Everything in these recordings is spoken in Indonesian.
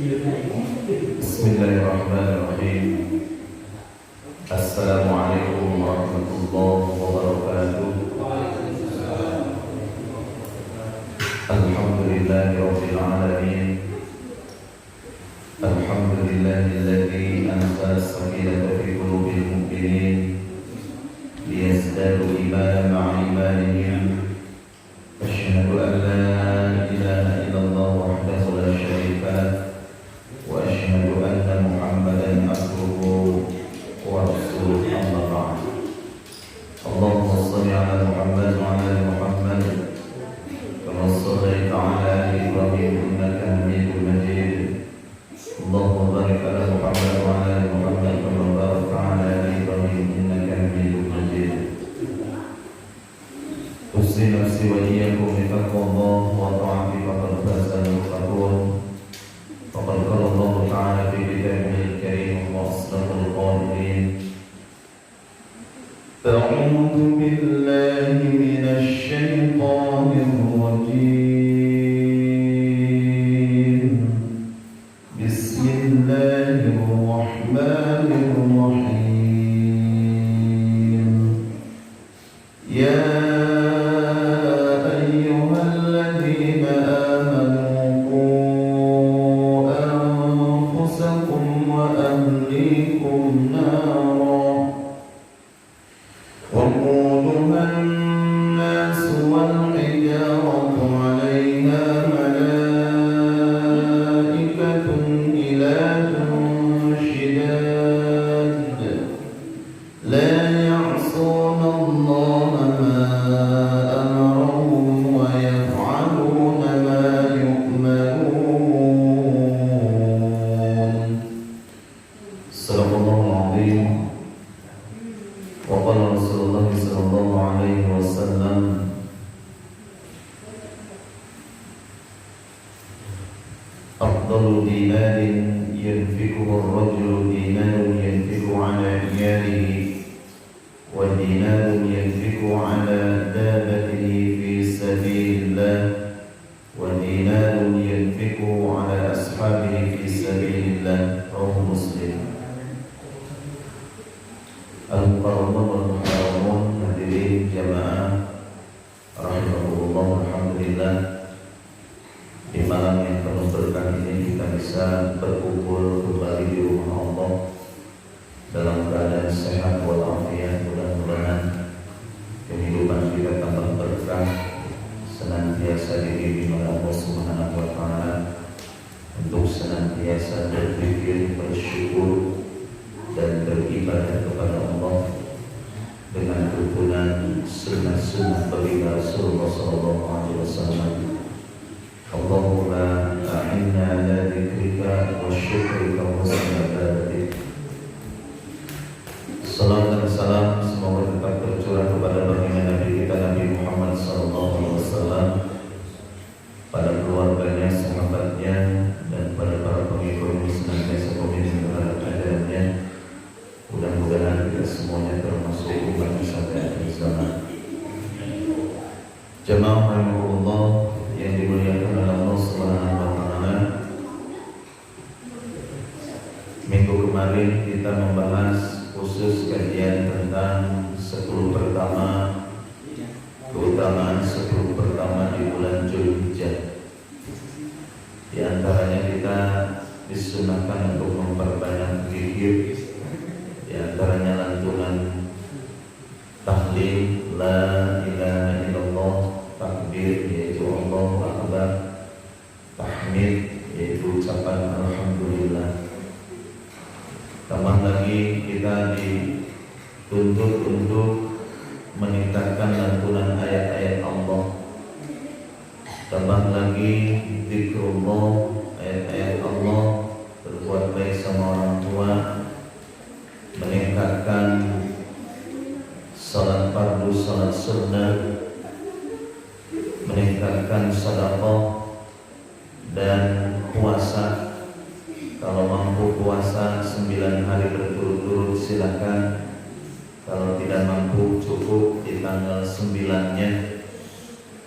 Bismillahirrahmanirrahim. Assalamualaikum warahmatullahi wabarakatuh. Alhamdulillahirabbil alamin. Alhamdulillahilladzi anzala as-sakinata fi qulubil mu'minin liyazdadu imanan ma'a imanihim. Asyhadu an la ilaha illallah wahdahu la syarika lah wa asyhadu anna Muhammadan abduhu wa rasuluh, amma ba'd. Allahumma shalli ala Muhammad wa ala ali Muhammad kama shallaita ala ali Ibrahim innaka Hamidum Majid. Allahumma barik ala Muhammad wa ala ali Muhammad kama barakta ala ali Ibrahim innaka Hamidum Majid. Usri nafsi wa iyyakum bi taqwallah wa ta'ati faqad faza al-muttaqun. Faqad qala Allah ta'ala fi kitabihil karim wa asdaqal qa'ilin. A'udzu billahi minasy syaithanir rajim. Bismillahirrahmanirrahim. Ya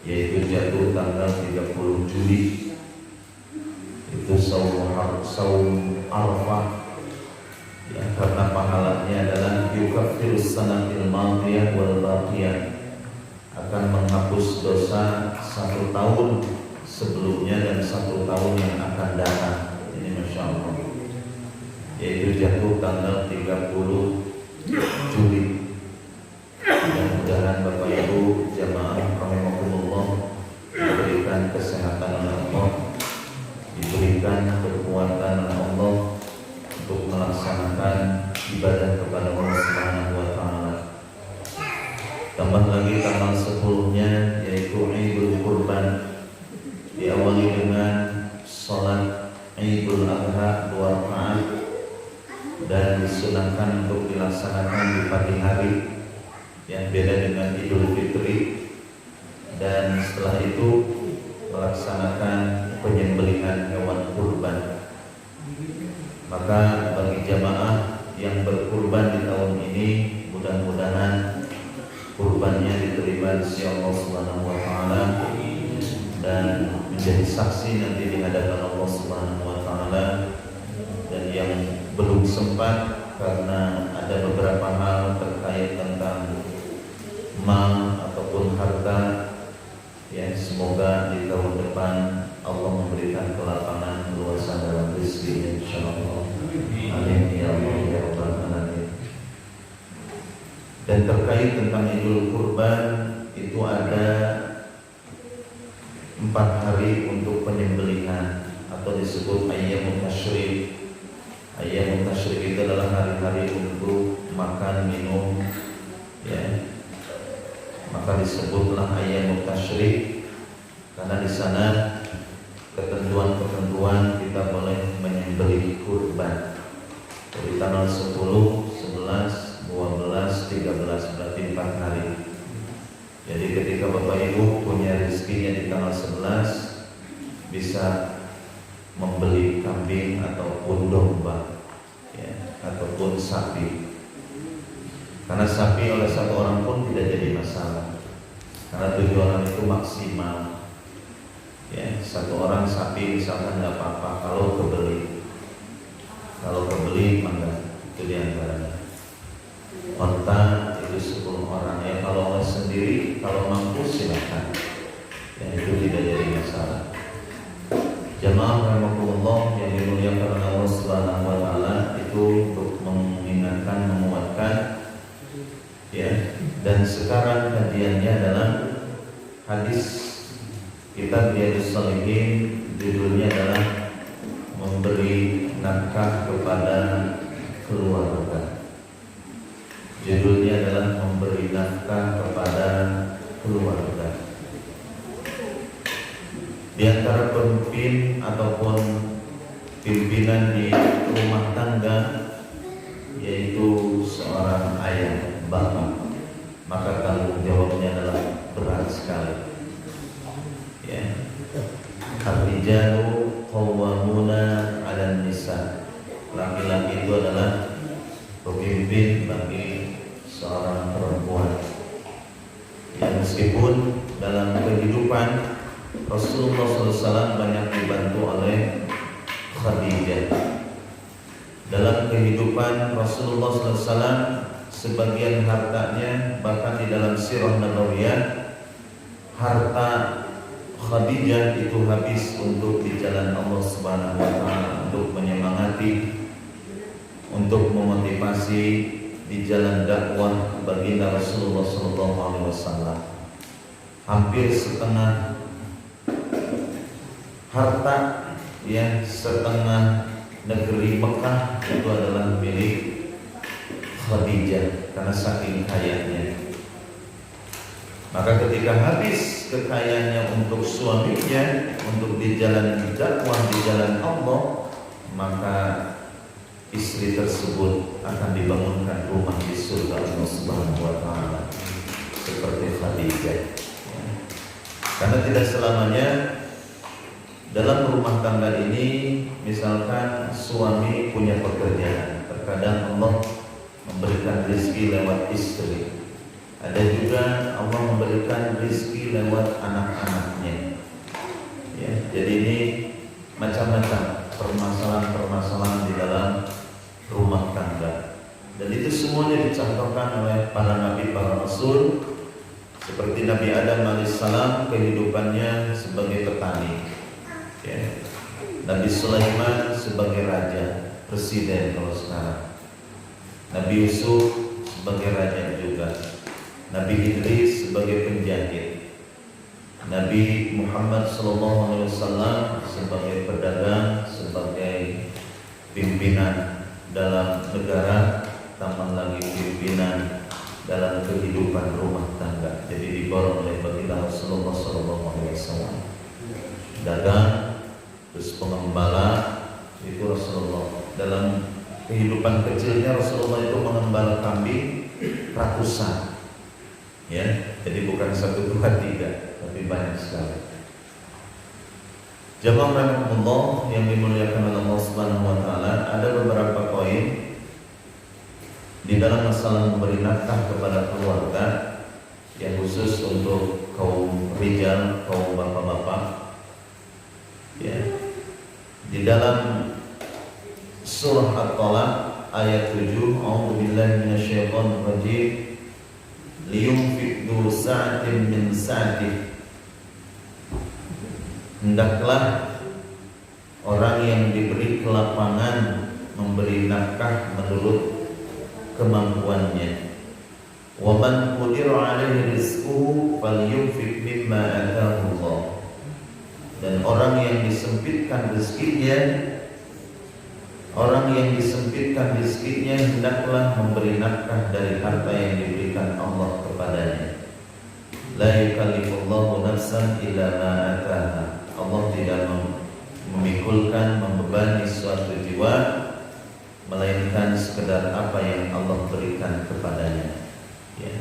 yaitu jatuh tanggal 30 Juli. Itu Shawwal saum Arafah, ya, karena pahalanya adalah yukaffirus sanatil madiyah wal baqiyah, akan menghapus dosa 1 tahun sebelumnya dan 1 tahun yang akan datang. Ini Masya Allah, yaitu jatuh tanggal 30 Juli. Mudah-mudahan Bapak Ibu jamaah rahimakumullah diberikan kesehatan oleh Allah, diberikan kekuatan oleh Allah untuk melaksanakan ibadah kepada Allah Subhanahu wa taala. Tambah lagi tanggal 10-nya yaitu Idul Kurban, diawali dengan salat Idul Adha 2 rakaat dan disunahkan untuk dilaksanakan di pagi hari, yang beda dengan Idul Fitri. Dan setelah itu melaksanakan penyembelihan hewan kurban. Maka bagi jamaah yang berkurban di tahun ini, mudah-mudahan kurbannya diterima di sisi Allah Subhanahu wa taala dan menjadi saksi nanti di hadapan Allah Subhanahu wa taala. Dan yang belum sempat karena ada beberapa hal terkait tentang mal ataupun harta, ya, semoga di tahun depan Allah memberikan kelapangan luasan dalam rezeki, insyaallah. Amin ya Allah ya rabbal alamin. Dan terkait tentang Idul Kurban, itu ada 4 hari untuk penyembelihan atau disebut Ayyamun Tasyrik. Ayyamun Tasyrik itu adalah hari-hari untuk makan minum, ya. Maka disebutlah Ayyamun Tasyrik karena di sana ketentuan-ketentuan kita boleh menyembelih kurban dari tanggal 10, 11, 12, 13, berarti 4 hari. Jadi ketika Bapak Ibu punya rezekinya di tanggal 11, bisa membeli kambing ataupun domba, ya, ataupun sapi. Karena sapi oleh 1 orang pun tidak jadi masalah, karena 7 orang itu maksimal. Ya, 1 orang sapi misalkan nggak apa-apa kalau kebeli. Kalau kebeli maka itu diantaranya. Onta itu 10 orang, ya kalau oleh sendiri kalau mampu silakan. Ya, itu tidak jadi masalah. Jamaah rahimakumullah yang dimuliakan oleh Allah Subhanahu wa taala, itu untuk mengingatkan, menguatkan, ya. Dan sekarang kajiannya adalah hadis kitab Riyadhus Shalihin, judulnya adalah memberi nafkah kepada keluarga. Judulnya adalah memberi nafkah kepada keluarga. Di antara pemimpin ataupun pimpinan di rumah tangga, yaitu seorang ayah, bapak, maka tanggung jawabnya adalah berat sekali. Ya, ar-rijalu qawwamuna 'alan nisa. Laki-laki itu adalah pemimpin bagi seorang perempuan. Ya, meskipun dalam kehidupan Rasulullah SAW banyak dibantu oleh Khadijah. Dalam kehidupan Rasulullah SAW, sebagian hartanya, bahkan di dalam sirah Nabawiyah, harta Khadijah itu habis untuk di jalan Allah Subhanahu wa taala, untuk menyemangati, untuk memotivasi di jalan dakwah baginda Rasulullah SAW. Hampir setengah harta, ya, setengah negeri Mekah itu adalah milik Khadijah karena saking kayanya. Maka ketika habis kekayaannya untuk suaminya, untuk di jalan dakwah, di jalan Allah, maka istri tersebut akan dibangunkan rumah di surga Allah Subhanahu wa taala seperti Khadijah. Karena tidak selamanya dalam rumah tangga ini, misalkan suami punya pekerjaan, terkadang Allah memberikan rezeki lewat istri. Ada juga Allah memberikan rezeki lewat anak-anaknya. Ya, jadi ini macam-macam. permasalahan-permasalahan di dalam rumah tangga. Dan itu semuanya dicontohkan oleh para nabi, para rasul. Seperti Nabi Adam alaihissalam, kehidupannya sebagai petani, ya. Nabi Sulaiman sebagai raja, presiden kalau sekarang. Nabi Yusuf sebagai raja juga. Nabi Idris sebagai penjahit. Nabi Muhammad SAW sebagai pedagang, sebagai pimpinan dalam negara, tambah lagi pimpinan dalam kehidupan rumah tangga. Jadi diborong oleh baginda Rasulullah SAW. Dagang, terus pengembala, itu Rasulullah. Dalam kehidupan kecilnya Rasulullah itu mengembala kambing ratusan, ya. Jadi bukan 1, 2, 3, tapi banyak sekali. Jamaah rahimakumullah yang dimuliakan oleh Allah Subhanahu wa taala, ada beberapa poin di dalam masalah memberi nafkah kepada keluarga yang khusus untuk kaum rijal, kaum bapak-bapak, ya. Di dalam surah At-Talaq ayat 7, A'udzubillahi minasyaitonir rajim, liyunfiq dzu sa'atin min sa'atihi, hendaklah orang yang diberi kelapangan memberi nafkah menurut kemampuannya. Wa man qudira 'alaihi rizquhu falyunfiq mimma ataahu Allah. Dan orang yang disempitkan rezekinya, hendaklah memberi nafkah dari harta yang diberikan Allah kepadanya. La yukallifullahu nafsan illa ma ataaha. Allah tidak memikulkan, membebani suatu jiwa melainkan sekedar apa yang Allah berikan kepadanya, ya.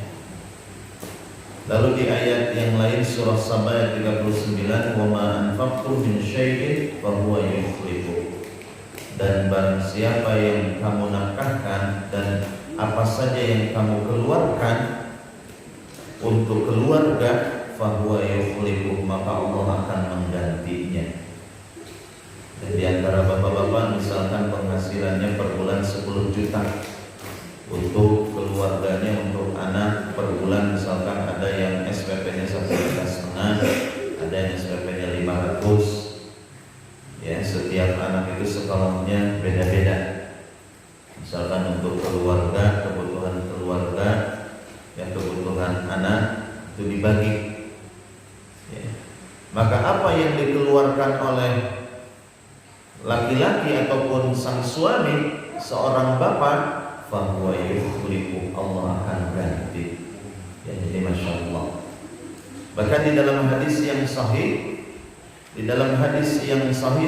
Lalu di ayat yang lain surah Saba ayat 39, wa ma anfaqtum min syai'in fa huwa yukhlifu. Dan barang siapa yang kamu nafkahkan dan apa saja yang kamu keluarkan untuk keluarga, fa huwa yukhlifu, maka Allah akan menggantinya. Dan di antara bapak-bapak misalkan penghasilannya per bulan 10 juta untuk keluarganya, untuk anak per bulan misalkan ada yang SPP-nya 1,5 juta, ada yang SPP-nya 500, ya. Setiap anak itu sekolahnya beda-beda. Misalkan untuk keluarga, kebutuhan keluarga, ya, kebutuhan anak itu dibagi, ya. Maka apa yang dikeluarkan oleh laki-laki ataupun sang suami, seorang bapak, fahuwa yukhlifu, Allah akan ganti, ya. Jadi Masya Allah. Bahkan di dalam hadis yang sahih,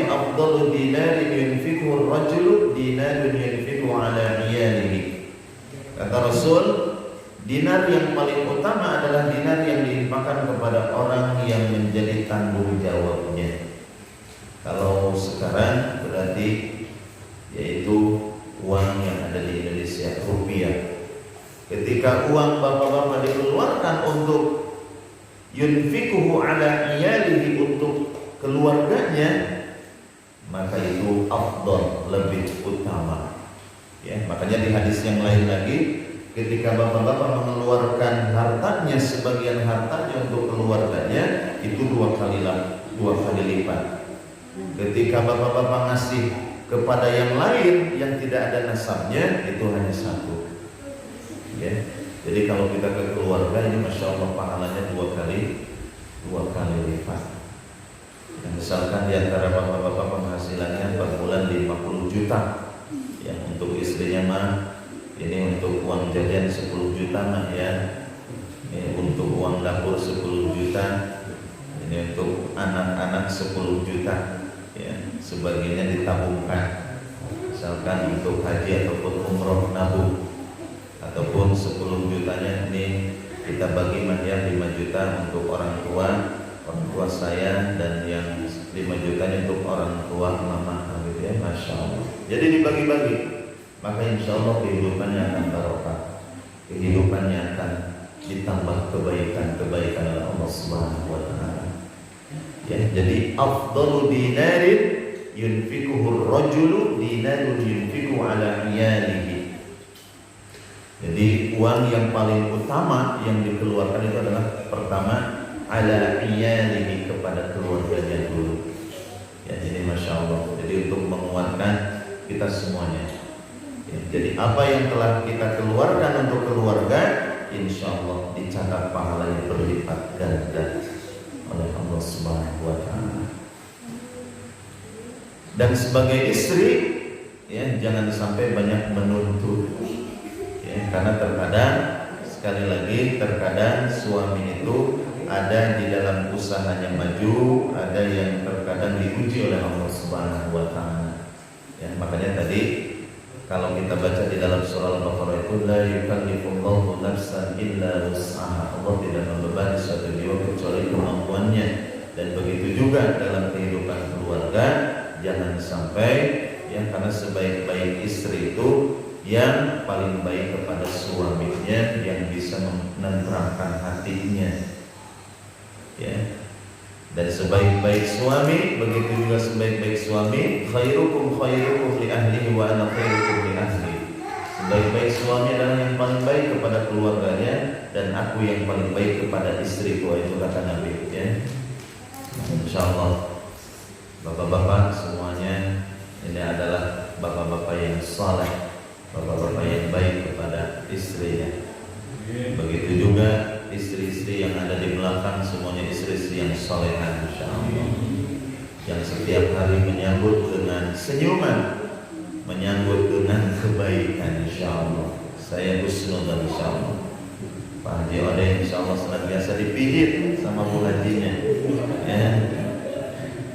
afdalu dinarin yunfiqhu ar-rajulu dinarun yunfiqhu ala iyalihi. Kata Rasul, dinar yang paling utama adalah dinar yang diinfakkan kepada orang yang menjadi tanggung jawabnya. Kalau sekarang berarti yaitu uang yang ada di Indonesia, rupiah. Ketika uang bapak-bapak dikeluarkan untuk yunfiquhu ala iyalihi, untuk keluarganya, maka itu afdal, lebih utama, ya. Makanya di hadis yang lain lagi, ketika bapak-bapak mengeluarkan hartanya, sebagian hartanya untuk keluarganya, itu 2 kali lipat. Ketika bapak-bapak ngasih kepada yang lain yang tidak ada nasabnya, itu hanya 1, ya. Jadi kalau kita ke keluarga ini Masya Allah pahalanya 2 kali lipat. Yang misalkan di antara bapak-bapak penghasilannya per bulan 50 juta, yang untuk istrinya mah ini untuk uang jajan 10 juta mah, ya. Ini untuk uang dapur 10 juta, ini untuk anak-anak 10 juta, ya. Sebagiannya ditabungkan, misalkan untuk haji ataupun umroh nabung, ataupun 10 jutanya ini kita bagi ya 5 juta untuk orang tua saya, dan yang 5 jutanya untuk orang tua mama, gitu, ya. Masya Allah. Jadi dibagi-bagi, maka insya Allah kehidupannya akan barokah, kehidupannya akan ditambah kebaikan oleh Allah Subhanahu wa taala. Ya, jadi afdalu dinarin yunfikuhur rajulu dinarun yunfiku ala iyalihi. Jadi uang yang paling utama yang dikeluarkan itu adalah pertama ala iyalihi, kepada keluarganya dulu. Ya, jadi Masya Allah. Jadi untuk menguatkan kita semuanya. Ya, jadi apa yang telah kita keluarkan untuk keluarga, insya Allah dicatat pahalanya berlipat ganda oleh Allah Subhanahu wa Ta'ala. Dan sebagai istri, ya, jangan sampai banyak menuntut, ya, karena terkadang, sekali lagi, terkadang suami itu ada di dalam usahanya maju, ada yang terkadang diuji oleh Allah Subhanahu wa Ta'ala. Ya, makanya tadi kalau kita baca di dalam surah Al-Baqarah itu la yukallifullahu nafsan illa wus'aha. Allah tidak membebani suatu jiwa kecuali kemampuannya. Dan begitu juga dalam kehidupan keluarga, jangan sampai, ya, karena sebaik-baik istri itu yang paling baik kepada suaminya, yang bisa menenteramkan hatinya, ya. Dan sebaik-baik suami, begitu juga sebaik-baik suami, khairukum khairukum li ahlihi wa ana khairukum li ahli. Sebaik-baik suami adalah yang paling baik kepada keluarganya, dan aku yang paling baik kepada istriku, itu kata Nabi, ya. Insyaallah bapak-bapak semuanya ini adalah bapak-bapak yang saleh, bapak-bapak yang baik kepada istrinya. Begitu juga istri-istri yang ada di belakang, semuanya istri-istri yang salehah insyaallah, yang setiap hari menyambut dengan senyuman, menyambut dengan kebaikan insyaallah. Saya husnudzan insyaallah. Pak Haji Ode insyaallah senantiasa dipijit sama Bu Hajinya, ya.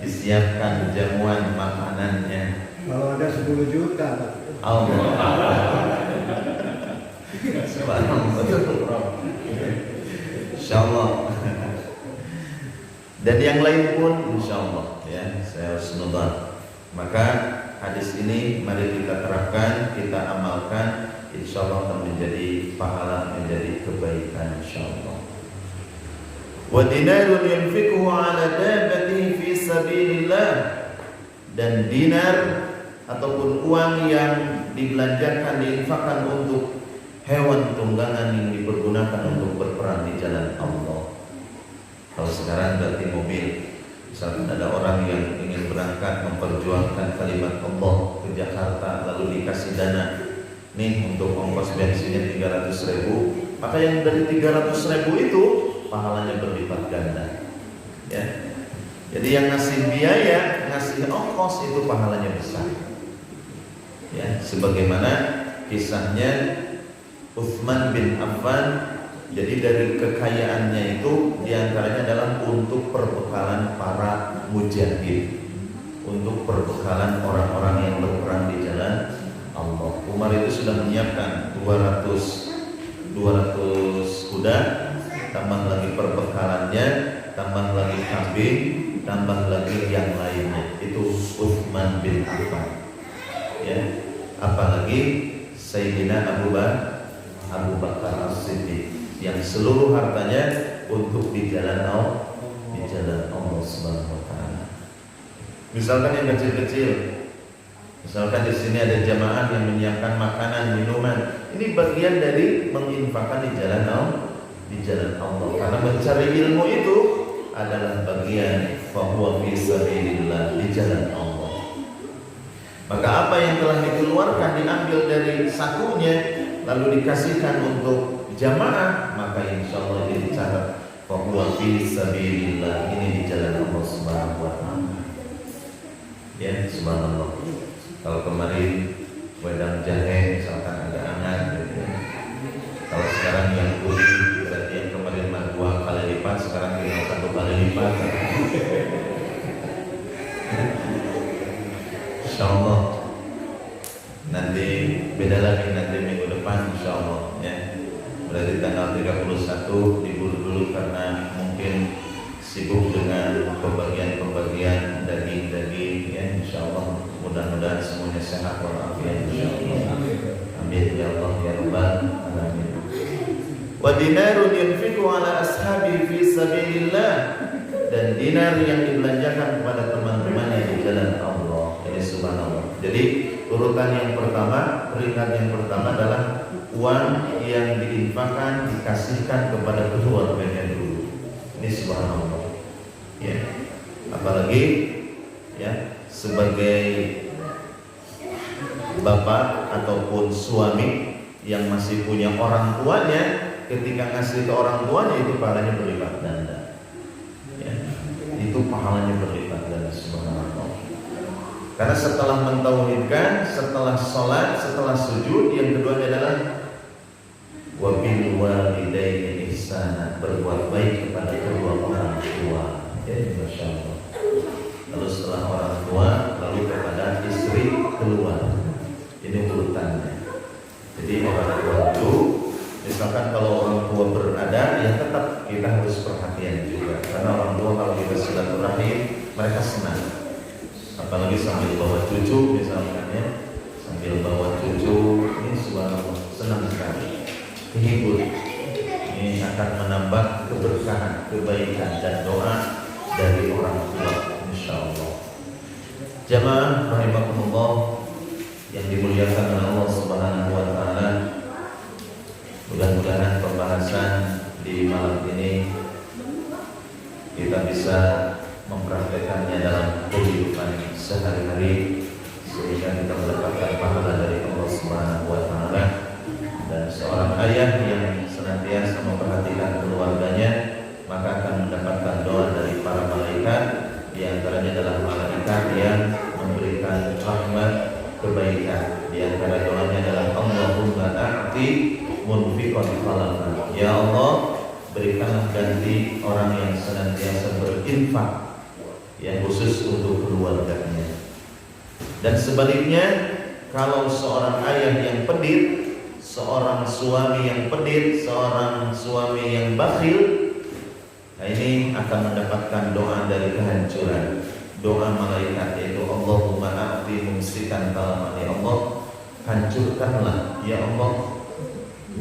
Disiapkan jamuan makanannya. Kalau ada 10 juta Allah. Insyaallah. Dan yang lain pun insyaallah, ya, saya husnudzan. Maka hadis ini mari kita terapkan, kita amalkan, insyaallah akan menjadi pahala, menjadi kebaikan insyaallah. Wa dinarun yunfikuhu ala dabbatihi fi sabilillah. Dan dinar ataupun uang yang dibelanjakan, diinfakkan untuk hewan tunggangan yang dipergunakan untuk berperang di jalan Allah. Kalau sekarang berarti mobil. Misalkan ada orang yang ingin berangkat memperjuangkan kalimat Allah ke Jakarta, lalu dikasih dana, nih untuk ongkos bensinnya 300.000, maka yang dari 300.000 itu pahalanya berlipat ganda, ya. Jadi yang ngasih biaya, ngasih ongkos itu pahalanya besar, ya. Sebagaimana kisahnya Utsman bin Affan. Jadi dari kekayaannya itu diantaranya adalah untuk perbekalan para mujahid, untuk perbekalan orang-orang yang berperang di jalan Allah. Umar itu sudah menyiapkan 200 kuda, tambah lagi perbekalannya, tambah lagi kambing, tambah lagi yang lainnya. Itu Utsman bin Affan, ya. Apalagi Sayyidina Abu Bakar As-Siddiq yang seluruh hartanya untuk di jalan Allah, Subhanahu wa Ta'ala. Misalkan yang kecil-kecil, misalkan di sini ada jamaah yang menyiapkan makanan, minuman, ini bagian dari menginfakkan di jalan Allah. Karena mencari ilmu itu adalah bagian fahuwa fi sabilillah, di jalan Allah. Maka apa yang telah dikeluarkan diambil dari sakunya lalu dikasihkan untuk jamaah, maka insyaallah ini dicatat fahuwa fi sabilillah, ini di jalan Allah Subhanahu wa Ta'ala. Ya, subhanallah. Kalau kemarin wedang jahe misalkan agak hangat gitu, ya. Kalau sekarang yang kuning, berarti yang kemarin mah 2 kali lipat, sekarang tinggal 1 kali lipat. Insyaallah nanti beda lagi, nanti minggu depan insyaallah, ya. Berarti tanggal 31 libur dulu karena mungkin sibuk dengan pembagian daging-daging, ya. Insyaallah mudah-mudahan semuanya sehat walafiat insyaallah. Amin ya Allah ya rabbal alamin. Wa dinarun yunfiqu ala ashabi fi sabilillah. Dan dinar yang dibelanjakan kepada teman-temannya di jalan Allah. Jadi urutan yang pertama, peringkat yang pertama adalah uang yang diinfakkan dikasihkan kepada keluarganya dulu. Ini subhanallah. Ya. Apalagi ya sebagai bapak ataupun suami yang masih punya orang tuanya, ketika ngasih ke orang tuanya itu pahalanya berlipat ganda. Ya. Itu pahalanya berlipat ganda subhanallah. Karena setelah mentauhidkan, setelah sholat, setelah sujud, yang keduanya adalah wa bil walidaini ihsana, berbuat baik kepada kedua orang tua. Ya, masya Allah. Lalu setelah orang tua, lalu kepada istri keluar. Ini urutannya. Jadi orang tua itu, misalkan kalau orang tua berada, ya tetap kita harus perhatian juga. Karena orang tua kalau kita silaturahim, mereka senang. Apalagi sambil bawa cucu misalkan ya, sambil bawa cucu, ini subhanallah senang sekali, terhibur. Ini akan menambah keberkahan, kebaikan dan doa dari orang tua, insyaallah. Jamaah rahimakumullah yang dimuliakan oleh Allah Subhanahu wa taala. Mudah-mudahan pembahasan di malam ini kita bisa mempraktekannya dalam kehidupan sehari-hari sehingga kita mendapatkan pahala dari Allah Subhanahu wa taala. Dan seorang ayah yang senantiasa memperhatikan keluarganya maka akan mendapatkan doa dari para malaikat, di antaranya adalah malaikat yang memberikan rahmat kebaikan. Di antara doanya adalah Allahumma a'ti munfiqan khalaqa. Ya Allah, berikanlah ganti orang yang senantiasa berinfak, yang khusus untuk keluarganya. Dan sebaliknya, kalau seorang ayah yang pelit, seorang suami yang pelit, seorang suami yang bakhil, nah ini akan mendapatkan doa dari kehancuran. Doa malaikat yaitu Allahumma a'ti mumsikan talaman. Ya Allah, hancurkanlah ya Allah,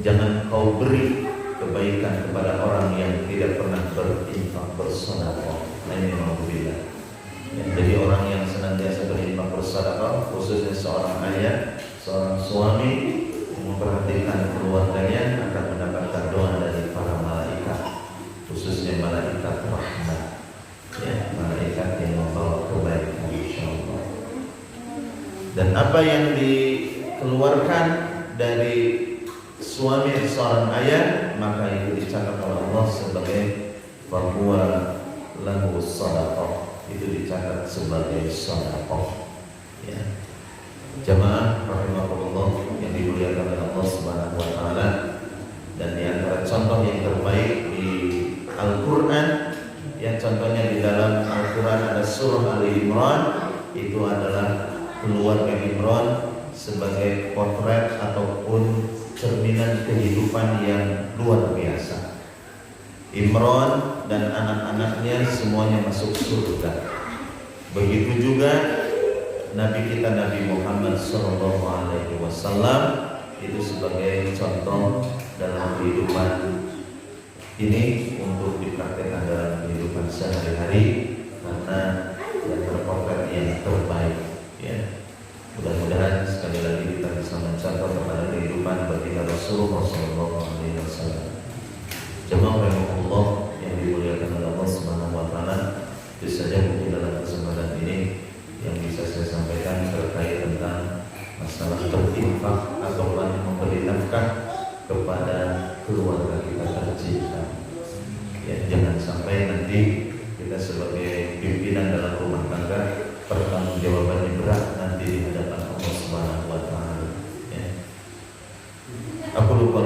jangan kau beri kebaikan kepada orang yang tidak pernah berinfak bersedekah. Nah ini alhamdulillah. Ya, jadi orang yang senantiasa berinfak bersedekah, khususnya seorang ayah, seorang suami memperhatikan keluarganya akan mendapatkan doa dari para malaikat, khususnya malaikat rahmat. Ya, malaikat yang membawa kebaikan insyaallah. Dan apa yang dikeluarkan dari suami seorang ayah, maka itu dicatat oleh Allah sebagai bahwa lahu sadaqah, itu dicatat sebagai sadaqah. Ya. Jamaah rahimakumullah yang dimuliakan oleh Allah Subhanahu wa taala. Dan di antara contoh yang terbaik di Al-Qur'an, yang contohnya di dalam Al-Qur'an ada surah Ali Imran, itu adalah keluarga Imran sebagai potret ataupun cerminan kehidupan yang luar biasa. Imran dan anak-anaknya semuanya masuk surga. Begitu juga Nabi kita Nabi Muhammad SAW itu sebagai contoh dalam kehidupan ini untuk dipraktekkan dalam kehidupan sehari-hari, karena yang terpotret yang terbaik. Ya. Mudah-mudahan sekali lagi kita bisa mencontoh kepada kehidupan baginda Rasulullah SAW. Jemaah rahimahullah yang dimuliakan oleh Allah Subhanahu wa taala, itu saja mungkin dalam kesempatan ini yang bisa saya sampaikan terkait tentang masalah berinfak atau memberi nafkah kepada keluarga kita tercinta. Ya, jangan sampai nanti kita sebagai pimpinan dalam rumah tangga pertanggungjawabannya berat nanti di hadapan Allah Subhanahu wa taala. Ya. Aku lupa